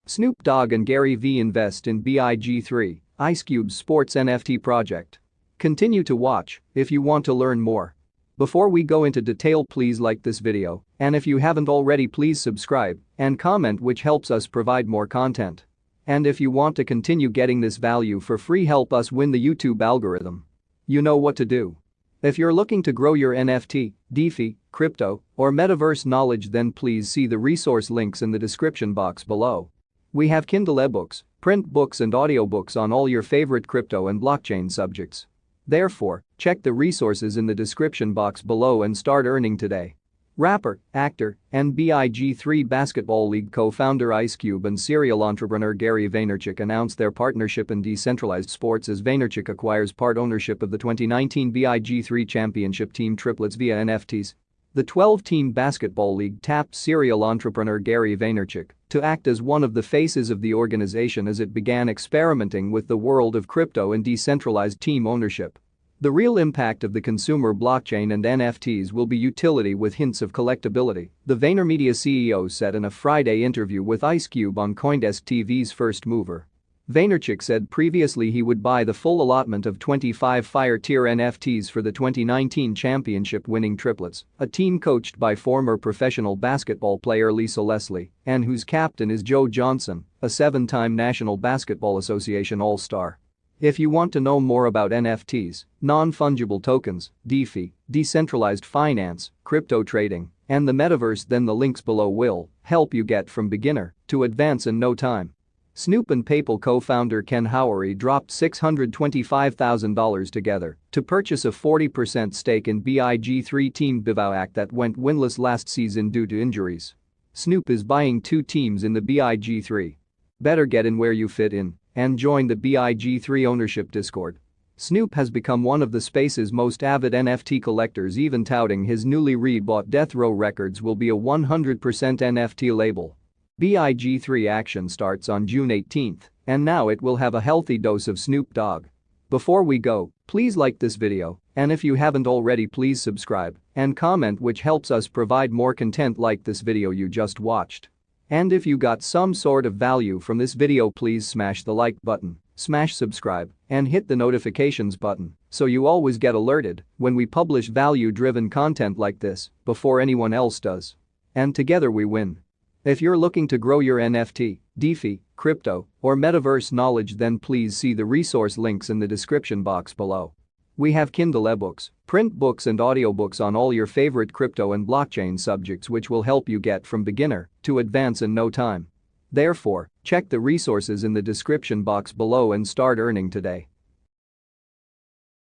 Snoop Dogg and Gary V invest in Big3, Ice Cube's sports NFT project. Continue to watch if you want to learn more. Before we go into detail, please like this video, and if you haven't already, please subscribe and comment, which helps us provide more content. And if you want to continue getting this value for free, help us win the YouTube algorithm. You know what to do. If you're looking to grow your NFT, DeFi, crypto, or metaverse knowledge, then please see the resource links in the description box below. We have Kindle ebooks, print books and audiobooks on all your favorite crypto and blockchain subjects. Therefore, check the resources in the description box below and start earning today. Rapper, actor, and Big3 Basketball League co-founder Ice Cube and serial entrepreneur Gary Vaynerchuk announced their partnership in decentralized sports as Vaynerchuk acquires part ownership of the 2019 Big3 championship team triplets via NFTs. The 12-team basketball league tapped serial entrepreneur Gary Vaynerchuk to act as one of the faces of the organization as it began experimenting with the world of crypto and decentralized team ownership. The real impact of the consumer blockchain and NFTs will be utility with hints of collectability, the VaynerMedia CEO said in a Friday interview with Ice Cube on CoinDesk TV's First Mover. Vaynerchuk said previously he would buy the full allotment of 25 fire-tier NFTs for the 2019 championship-winning triplets, a team coached by former professional basketball player Lisa Leslie and whose captain is Joe Johnson, a 7-time National Basketball Association All-Star. If you want to know more about NFTs, non-fungible tokens, DeFi, decentralized finance, crypto trading, and the metaverse, then the links below will help you get from beginner to advance in no time. Snoop and PayPal co-founder Ken Howery dropped $625,000 together to purchase a 40% stake in Big3 team Bivouac that went winless last season due to injuries. Snoop is buying 2 teams in the Big3. Better get in where you fit in and join the Big3 ownership Discord. Snoop has become one of the space's most avid NFT collectors, even touting his newly rebought Death Row Records will be a 100% NFT label. Big3 action starts on June 18, and now it will have a healthy dose of Snoop Dogg. Before we go, please like this video, and if you haven't already, please subscribe and comment, which helps us provide more content like this video you just watched. And if you got some sort of value from this video, please smash the like button, smash subscribe, and hit the notifications button so you always get alerted when we publish value-driven content like this before anyone else does. And together we win. If you're looking to grow your NFT, DeFi, crypto, or metaverse knowledge, then please see the resource links in the description box below. We have Kindle ebooks, print books and audiobooks on all your favorite crypto and blockchain subjects, which will help you get from beginner to advance in no time. Therefore, check the resources in the description box below and start earning today.